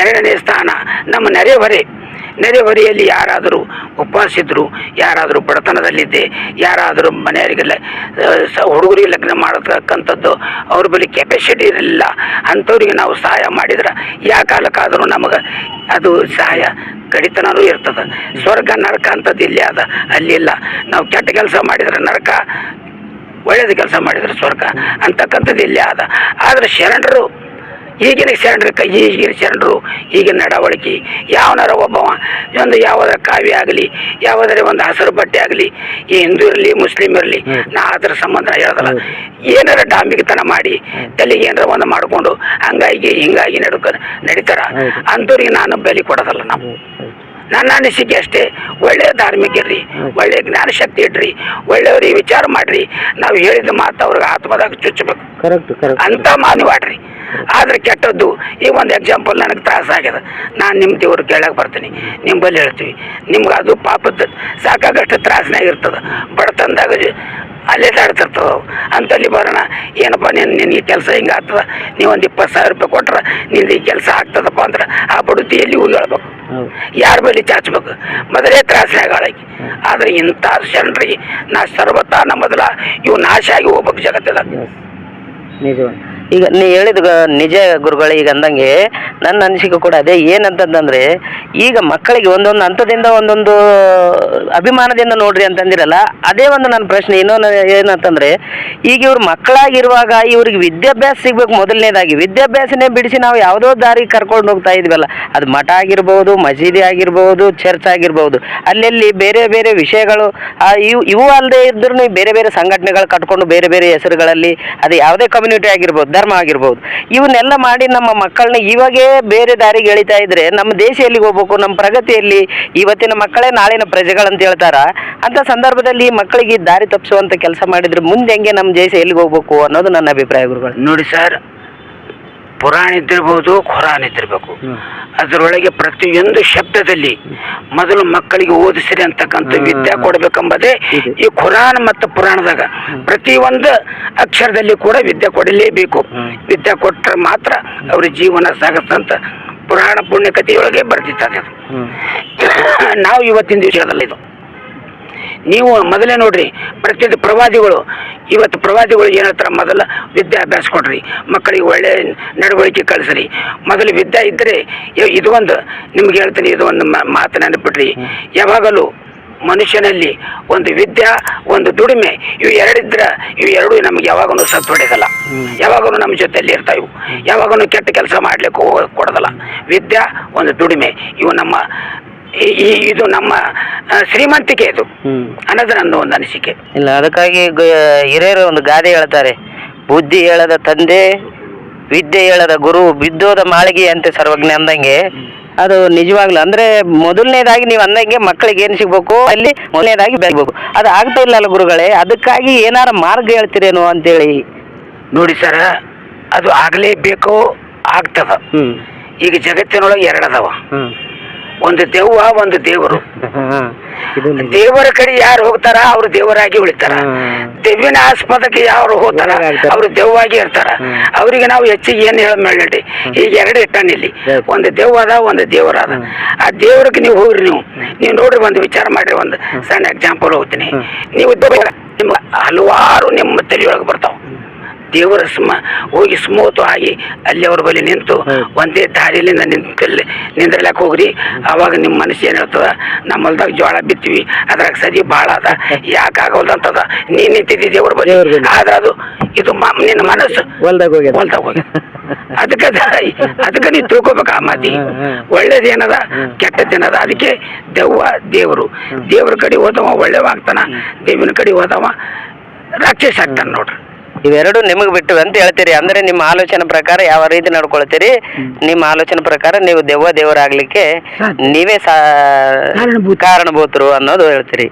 C: ಎರಡನೇ ಸ್ಥಾನ ನಮ್ಮ ನೆರೆಹೊರೆಯಲ್ಲಿ ಯಾರಾದರೂ ಉಪವಾಸಿದ್ರು, ಯಾರಾದರೂ ಬಡತನದಲ್ಲಿದ್ದೆ, ಯಾರಾದರೂ ಮನೆಯವರಿಗೆಲ್ಲ ಹುಡುಗರಿಗೆ ಲಗ್ನ ಮಾಡತಕ್ಕಂಥದ್ದು ಅವ್ರ ಬಳಿ ಕೆಪಾಸಿಟಿ ಇರಲಿಲ್ಲ, ಅಂಥವ್ರಿಗೆ ನಾವು ಸಹಾಯ ಮಾಡಿದ್ರೆ ಯಾವ ಕಾಲಕ್ಕಾದರೂ ನಮಗೆ ಅದು ಸಹಾಯ ಕಡಿತನೂ ಇರ್ತದೆ. ಸ್ವರ್ಗ ನರಕ ಅಂಥದ್ದು ಇಲ್ಲಿ ಅದ, ಅಲ್ಲಿಲ್ಲ. ನಾವು ಕೆಟ್ಟ ಕೆಲಸ ಮಾಡಿದ್ರೆ ನರಕ, ಒಳ್ಳೇದು ಕೆಲಸ ಮಾಡಿದ್ರೆ ಸ್ವರ್ಗ ಅಂತಕ್ಕಂಥದ್ದು ಇಲ್ಲಿ ಅದ. ಆದರೆ ಶರಣರು, ಈಗಿನ ಶರಣರು ಈಗಿನ ನಡವಳಿಕೆ, ಯಾವನಾರ ಒಬ್ಬವ ಒಂದು ಯಾವುದರ ಕಾವ್ಯ ಆಗಲಿ, ಯಾವುದರ ಒಂದು ಹಸಿರು ಬಟ್ಟೆ ಆಗಲಿ, ಈ ಹಿಂದೂ ಇರಲಿ ಮುಸ್ಲಿಮ್ ಇರಲಿ, ನಾ ಅದರ ಸಂಬಂಧ ಹೇಳೋದಲ್ಲ. ಏನಾರ ಡಾಂಬಿಕತನ ಮಾಡಿ ತಲೆಗೆ ಏನಾರ ಒಂದು ಮಾಡಿಕೊಂಡು ಹಂಗಾಗಿ ಹಿಂಗಾಗಿ ನಡೀತಾರ, ಅಂಥವ್ರಿಗೆ ನಾನು ಬೆಲೆ ಕೊಡೋದಲ್ಲ. ನನ್ನ ಅನಿಸಿಕೆ ಅಷ್ಟೇ. ಒಳ್ಳೆಯ ಧಾರ್ಮಿಕ ಇರ್ರಿ, ಒಳ್ಳೆಯ ಜ್ಞಾನ ಶಕ್ತಿ ಇಡ್ರಿ, ಒಳ್ಳೆಯವ್ರಿಗೆ ವಿಚಾರ ಮಾಡ್ರಿ. ನಾವು ಹೇಳಿದ ಮಾತು ಅವ್ರಿಗೆ ಆತ್ಮದಾಗ ಚುಚ್ಚಬೇಕು, ಅಂತ ಮಾನವಾಡ್ರಿ. ಆದ್ರೆ ಕೆಟ್ಟದ್ದು ಈಗ ಒಂದು ಎಕ್ಸಾಂಪಲ್ ನನಗೆ ತ್ರಾಸ ಆಗ್ಯದ, ನಾನು ನಿಮ್ಮ ದೇವ್ರು ಕೇಳಕ್ಕೆ ಬರ್ತೀನಿ, ನಿಮ್ಮ ಬಲ್ಲಿ ಹೇಳ್ತೀವಿ, ನಿಮ್ಗೆ ಅದು ಪಾಪದ ಸಾಕಾಗಷ್ಟು ತ್ರಾಸನಾಗ ಇರ್ತದೆ. ಬಡತನದಾಗ ಅಲ್ಲೇದಾಡ್ತಿರ್ತದ. ಅಂತಲ್ಲಿ ಬರೋಣ, ಏನಪ್ಪ ನಿನ್ನ ಈ ಕೆಲಸ ಹಿಂಗೆ ಆಗ್ತದ, ನೀವೊಂದು 20,000 ರೂಪಾಯಿ ಕೊಟ್ರೆ ನಿಂದು ಈ ಕೆಲಸ ಆಗ್ತದಪ್ಪ ಅಂದ್ರೆ ಆ ಬಡುತಿ ಎಲ್ಲಿ ಹೋಗಿ ಹೇಳ್ಬೇಕು, ಯಾರ ಬಳಿ ಚಾಚಬೇಕು, ಮೊದಲೇ ತ್ರಾಸನಾಗ ಆಳಾಗಿ. ಆದರೆ ಇಂಥ ಜನರಿಗೆ ನಾ ಸರ್ವತಾನ ಮೊದಲ ಇವು ನಾಶ ಆಗಿ ಹೋಗ್ಬೇಕು ಜಗತ್ತದಾಗ.
B: ನಿಜ. ಈಗ ನೀ ಹೇಳಿದ ನಿಜ ಗುರುಗಳೇ. ಈಗ ಅಂದಂಗೆ ನನ್ನ ಅನಿಸಿಕೆ ಕೂಡ ಅದೇ. ಏನಂತಂದ್ರೆ ಈಗ ಮಕ್ಕಳಿಗೆ ಒಂದೊಂದು ಹಂತದಿಂದ ಒಂದೊಂದು ಅಭಿಮಾನದಿಂದ ನೋಡ್ರಿ ಅಂತಂದಿರಲ್ಲ, ಅದೇ ಒಂದು ನನ್ನ ಪ್ರಶ್ನೆ. ಇನ್ನೊಂದು ಏನಂತಂದ್ರೆ ಈಗ ಇವ್ರು ಮಕ್ಕಳಾಗಿರುವಾಗ ಇವ್ರಿಗೆ ವಿದ್ಯಾಭ್ಯಾಸ ಸಿಗ್ಬೇಕು. ಮೊದಲನೇದಾಗಿ ವಿದ್ಯಾಭ್ಯಾಸನೇ ಬಿಡಿಸಿ ನಾವು ಯಾವುದೋ ದಾರಿ ಕರ್ಕೊಂಡು ಹೋಗ್ತಾ ಇದ್ವಲ್ಲ, ಅದು ಮಠ ಆಗಿರ್ಬೋದು, ಮಸೀದಿ ಆಗಿರ್ಬೋದು, ಚರ್ಚ್ ಆಗಿರ್ಬೋದು, ಅಲ್ಲೆಲ್ಲಿ ಬೇರೆ ಬೇರೆ ವಿಷಯಗಳು ಇವು ಅಲ್ಲದೆ ಇದ್ರೂ ಬೇರೆ ಬೇರೆ ಸಂಘಟನೆಗಳು ಕಟ್ಕೊಂಡು ಬೇರೆ ಬೇರೆ ಹೆಸರುಗಳಲ್ಲಿ, ಅದು ಯಾವುದೇ ಕಮ್ಯುನಿಟಿ ಆಗಿರ್ಬೋದು, ಧರ್ಮ ಆಗಿರ್ಬೋದು, ಇವನ್ನೆಲ್ಲ ಮಾಡಿ ನಮ್ಮ ಮಕ್ಕಳನ್ನ ಇವಾಗೇ ಬೇರೆ ದಾರಿಗೆ ಎಳಿತಾ ಇದ್ರೆ ನಮ್ಮ ದೇಶ ಎಲ್ಲಿಗೆ ಹೋಗ್ಬೇಕು, ನಮ್ಮ ಪ್ರಗತಿಯಲ್ಲಿ ಇವತ್ತಿನ ಮಕ್ಕಳೇ ನಾಳಿನ ಪ್ರಜೆಗಳಂತ ಹೇಳ್ತಾರ. ಅಂತ ಸಂದರ್ಭದಲ್ಲಿ ಮಕ್ಕಳಿಗೆ ದಾರಿ ತಪ್ಪಿಸುವಂತ ಕೆಲಸ ಮಾಡಿದ್ರೆ ಮುಂದೆ ಹೆಂಗೆ ನಮ್ಮ ದೇಶ ಎಲ್ಲಿಗೆ ಹೋಗ್ಬೇಕು ಅನ್ನೋದು ನನ್ನ ಅಭಿಪ್ರಾಯ ಗುರುಗಳು.
C: ನೋಡಿ ಸರ್, ಪುರಾಣ ಇದ್ದಿರ್ಬೋದು, ಖುರಾನ್ ಇದ್ದಿರ್ಬೇಕು, ಅದರೊಳಗೆ ಪ್ರತಿಯೊಂದು ಶಬ್ದದಲ್ಲಿ ಮೊದಲು ಮಕ್ಕಳಿಗೆ ಓದಿಸಿರಿ ಅಂತಕ್ಕಂಥ ವಿದ್ಯೆ ಕೊಡಬೇಕೆಂಬುದೇ ಈ ಖುರಾನ್ ಮತ್ತು ಪುರಾಣದಾಗ ಪ್ರತಿಯೊಂದು ಅಕ್ಷರದಲ್ಲಿ ಕೂಡ ವಿದ್ಯೆ ಕೊಡಲೇಬೇಕು. ವಿದ್ಯೆ ಕೊಟ್ಟರೆ ಮಾತ್ರ ಅವ್ರ ಜೀವನ ಸಾಗತ್ತಂತ ಪುರಾಣ ಪುಣ್ಯಕಥೆಯೊಳಗೆ ಬರ್ತಿರ್ತದೆ. ನಾವು ಇವತ್ತಿನ ವಿಷಯದಲ್ಲಿ ಇದು ನೀವು ಮೊದಲೇ ನೋಡ್ರಿ, ಪ್ರತಿಯೊಂದು ಪ್ರವಾದಿಗಳು ಇವತ್ತು ಪ್ರವಾದಿಗಳು ಏನು ಹೇಳ್ತಾರೆ, ಮೊದಲ ವಿದ್ಯಾಭ್ಯಾಸ ಕೊಡ್ರಿ, ಮಕ್ಕಳಿಗೆ ಒಳ್ಳೆ ನಡವಳಿಕೆ ಕಳಿಸ್ರಿ. ಮೊದಲು ವಿದ್ಯೆ ಇದ್ದರೆ ಇದು ಒಂದು ನಿಮ್ಗೆ ಹೇಳ್ತೀನಿ, ಇದು ಒಂದು ಮಾತು ನೆನಪಿಡ್ರಿ. ಯಾವಾಗಲೂ ಮನುಷ್ಯನಲ್ಲಿ ಒಂದು ವಿದ್ಯೆ, ಒಂದು ದುಡಿಮೆ, ಇವು ಎರಡಿದ್ರೆ ಇವು ಎರಡೂ ನಮ್ಗೆ ಯಾವಾಗೂ ಸತ್ತು ಹೊಡೆಯಲ್ಲ, ಯಾವಾಗೂ ನಮ್ಮ ಜೊತೆಯಲ್ಲಿ ಇರ್ತಾವೆ, ಯಾವಾಗೂ ಕೆಟ್ಟ ಕೆಲಸ ಮಾಡ್ಲಿಕ್ಕೆ ಕೊಡೋದಲ್ಲ. ವಿದ್ಯೆ, ಒಂದು ದುಡಿಮೆ, ಇವು ನಮ್ಮ ಇದು ನಮ್ಮ ಶ್ರೀಮಂತಿಕೆ ಇದು ಅನ್ನೋದು ನನ್ನ ಒಂದು ಅನಿಸಿಕೆ.
B: ಇಲ್ಲ, ಅದಕ್ಕಾಗಿ ಹಿರಿಯರು ಒಂದು ಗಾದೆ ಹೇಳ್ತಾರೆ, ಬುದ್ಧಿ ಹೇಳದ ತಂದೆ, ವಿದ್ಯೆ ಹೇಳದ ಗುರು, ಬಿದ್ದೋದ ಮಾಳಿಗೆ ಅಂತೆ ಸರ್ವಜ್ಞ ಅಂದಂಗೆ. ಅದು ನಿಜವಾಗ್ಲು ಅಂದ್ರೆ ಮೊದಲನೇದಾಗಿ ನೀವು ಅಂದಂಗೆ ಮಕ್ಕಳಿಗೆ ಏನು ಸಿಗ್ಬೇಕು, ಅಲ್ಲಿ ಮೊದಲನೇದಾಗಿ ಬೆಳಬೇಕು. ಅದು ಆಗ್ತಾ ಇಲ್ಲ ಅಲ್ಲ ಗುರುಗಳೇ, ಅದಕ್ಕಾಗಿ ಏನಾರ ಮಾರ್ಗ ಹೇಳ್ತೀರೇನೋ ಅಂತೇಳಿ.
C: ನೋಡಿ ಸರ, ಅದು ಆಗಲೇಬೇಕು, ಆಗ್ತದ. ಈಗ ಜಗತ್ತಿನೊಳಗೆ ಎರಡದವ, ಒಂದು ದೆವ್ವ, ಒಂದು ದೇವರು. ದೇವರ ಕಡೆ ಯಾರು ಹೋಗ್ತಾರ ಅವ್ರು ದೇವರಾಗಿ ಉಳಿತಾರ, ದೆವ್ವಿನ ಆಸ್ಪದಕ್ಕೆ ಯಾರು ಹೋಗ್ತಾರ ಅವ್ರು ದೆವ್ವಾಗಿ ಇರ್ತಾರ. ಅವ್ರಿಗೆ ನಾವು ಹೆಚ್ಚಿಗೆ ಏನು ಹೇಳಿ, ಈಗ ಎರಡು ಇಟ್ಟಾನಿಲ್ಲಿ, ಒಂದು ದೆವ್ವ ಅದ, ಒಂದು ದೇವರ ಅದ. ಆ ದೇವ್ರಿಗೆ ನೀವು ಹೋಗ್ರಿ, ನೀವು ನೋಡ್ರಿ, ಒಂದು ವಿಚಾರ ಮಾಡ್ರಿ. ಒಂದು ಸಣ್ಣ ಎಕ್ಸಾಂಪಲ್ ಹೋಗ್ತೀನಿ. ನೀವು ನಿಮ್ಗೆ ಹಲವಾರು ನಿಮ್ಮ ತಲೆಯೊಳಗೆ ಬರ್ತಾವ. ದೇವರ ಹೋಗಿ ಸ್ಮೂತ್ ಆಗಿ ಅಲ್ಲಿ ಅವ್ರ ಬಳಿ ನಿಂತು ಒಂದೇ ದಾರಿಲಿಂದ ನಿಂದ್ರಲಕ್ಕೆ ಹೋಗ್ರಿ. ಅವಾಗ ನಿಮ್ಮ ಮನಸ್ಸು ಏನು ಹೇಳ್ತದ, ನಮ್ಮ ಹೊಲ್ದಾಗ ಜೋಳ ಬಿತ್ತೀವಿ, ಅದ್ರಾಗ ಸದಿ ಭಾಳ ಅದ, ಯಾಕಾಗಲ್ದಂತದ, ನೀ ನಿಂತಿದ್ದಿ ದೇವ್ರ ಬಳಿ, ಆದ್ರೆ ಅದು ಇದು ನಿನ್ನ ಮನಸ್ಸು ಹೊಲ್ದಾಗ ಹೋಗಿ. ಅದಕ್ಕೆ ನೀವು ತಿಳ್ಕೊಬೇಕು ಆ ಮಾತಿ. ಒಳ್ಳೇದೇನದ, ಕೆಟ್ಟದ್ದೇನದ. ಅದಕ್ಕೆ ದೆವ್ವ, ದೇವರು. ದೇವ್ರ ಕಡೆ ಹೋದವ ಒಳ್ಳೆವಾಗ್ತಾನ, ದೇವಿನ ಕಡೆ ಹೋದವ ರಾಕ್ಷಸ ಆಗ್ತಾನ ನೋಡ್ರಿ.
B: ಇವೆರಡು ನಿಮಗೆ ಬಿಟ್ಟು ಅಂತ ಹೇಳ್ತೀರಿ. ಅಂದ್ರೆ ನಿಮ್ಮ ಆಲೋಚನೆ ಪ್ರಕಾರ ಯಾವ ರೀತಿ ನಡ್ಕೊಳ್ತೀರಿ, ನಿಮ್ಮ ಆಲೋಚನೆ ಪ್ರಕಾರ ನೀವು ದೇವರಾಗ್ಲಿಕ್ಕೆ ನೀವೇ ಕಾರಣಭೂತರು ಅನ್ನೋದು ಹೇಳ್ತೀರಿ.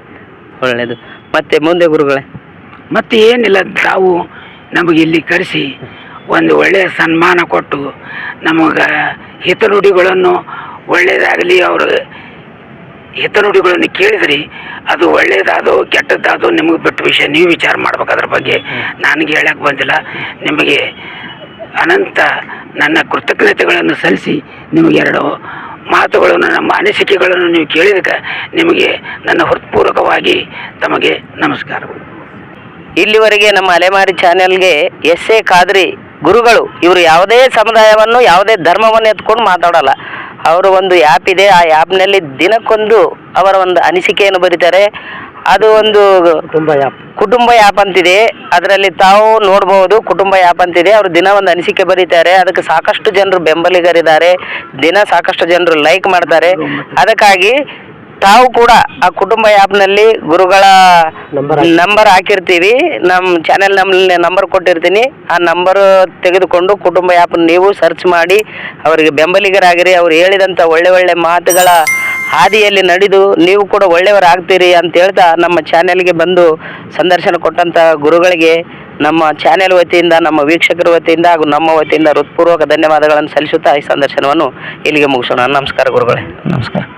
B: ಒಳ್ಳೇದು. ಮತ್ತೆ ಮುಂದೆ ಗುರುಗಳೇ?
C: ಮತ್ತೆ ಏನಿಲ್ಲ, ತಾವು ನಮಗೆ ಇಲ್ಲಿ ಕರೆಸಿ ಒಂದು ಒಳ್ಳೆಯ ಸನ್ಮಾನ ಕೊಟ್ಟು ನಮಗೆ ಹಿತನುಡಿಗಳನ್ನು ಒಳ್ಳೆಯದಾಗಲಿ, ಅವರು ಹಿತನುಡಿಗಳನ್ನು ಕೇಳಿದ್ರಿ, ಅದು ಒಳ್ಳೇದಾದೋ ಕೆಟ್ಟದ್ದಾದೋ ನಿಮಗೆ ಬಿಟ್ಟ ವಿಷಯ, ನೀವು ವಿಚಾರ ಮಾಡ್ಬೇಕು ಅದ್ರ ಬಗ್ಗೆ. ನನಗೆ ಹೇಳಕ್ಕೆ ಬಂದಿಲ್ಲ. ನಿಮಗೆ ಅನಂತ ನನ್ನ ಕೃತಜ್ಞತೆಗಳನ್ನು ಸಲ್ಲಿಸಿ ನಿಮಗೆರಡು ಮಾತುಗಳನ್ನು, ನಮ್ಮ ಅನಿಸಿಕೆಗಳನ್ನು ನೀವು ಕೇಳಿದಕ್ಕೆ ನಿಮಗೆ ನನ್ನ ಹೃತ್ಪೂರ್ವಕವಾಗಿ ತಮಗೆ ನಮಸ್ಕಾರಗಳು.
B: ಇಲ್ಲಿವರೆಗೆ ನಮ್ಮ ಅಲೆಮಾರಿ ಚಾನೆಲ್ಗೆ ಎಸ್.ಎ. ಖಾದ್ರಿ ಗುರುಗಳು ಇವರು ಯಾವುದೇ ಸಮುದಾಯವನ್ನು, ಯಾವುದೇ ಧರ್ಮವನ್ನು ಎತ್ಕೊಂಡು ಮಾತಾಡಲ್ಲ. ಅವರು ಒಂದು ಆ್ಯಪ್ ಇದೆ, ಆ ಆ್ಯಪ್ನಲ್ಲಿ ದಿನಕ್ಕೊಂದು ಅವರ ಒಂದು ಅನಿಸಿಕೆಯನ್ನು ಬರೀತಾರೆ. ಅದು ಒಂದು ಕುಟುಂಬ ಆ್ಯಪ್ ಅಂತಿದೆ, ಅದರಲ್ಲಿ ತಾವು ನೋಡ್ಬೋದು. ಕುಟುಂಬ ಆ್ಯಪ್ ಅಂತಿದೆ, ಅವರು ದಿನ ಒಂದು ಅನಿಸಿಕೆ ಬರೀತಾರೆ. ಅದಕ್ಕೆ ಸಾಕಷ್ಟು ಜನರು ಬೆಂಬಲಿಗರಿದ್ದಾರೆ, ದಿನ ಸಾಕಷ್ಟು ಜನರು ಲೈಕ್ ಮಾಡ್ತಾರೆ. ಅದಕ್ಕಾಗಿ ತಾವು ಕೂಡ ಆ ಕುಟುಂಬ ಆ್ಯಪ್ನಲ್ಲಿ ಗುರುಗಳ ನಂಬರ್ ಹಾಕಿರ್ತೀವಿ, ನಮ್ಮ ಚಾನೆಲ್ ನಂಬರ್ ಕೊಟ್ಟಿರ್ತೀನಿ. ಆ ನಂಬರ್ ತೆಗೆದುಕೊಂಡು ಕುಟುಂಬ ಆ್ಯಪ್ ನೀವು ಸರ್ಚ್ ಮಾಡಿ ಅವರಿಗೆ ಬೆಂಬಲಿಗರಾಗಿರಿ. ಅವ್ರು ಹೇಳಿದಂಥ ಒಳ್ಳೆ ಒಳ್ಳೆ ಮಾತುಗಳ ಹಾದಿಯಲ್ಲಿ ನಡೆದು ನೀವು ಕೂಡ ಒಳ್ಳೆಯವರಾಗ್ತೀರಿ ಅಂತ ಹೇಳ್ತಾ ನಮ್ಮ ಚಾನೆಲ್ಗೆ ಬಂದು ಸಂದರ್ಶನ ಕೊಟ್ಟಂಥ ಗುರುಗಳಿಗೆ ನಮ್ಮ ಚಾನೆಲ್ ವತಿಯಿಂದ, ನಮ್ಮ ವೀಕ್ಷಕರ ವತಿಯಿಂದ ಹಾಗೂ ನಮ್ಮ ವತಿಯಿಂದ ಹೃತ್ಪೂರ್ವಕ ಧನ್ಯವಾದಗಳನ್ನು ಸಲ್ಲಿಸುತ್ತಾ ಈ ಸಂದರ್ಶನವನ್ನು ಇಲ್ಲಿಗೆ ಮುಗಿಸೋಣ. ನಮಸ್ಕಾರ ಗುರುಗಳೇ.
A: ನಮಸ್ಕಾರ.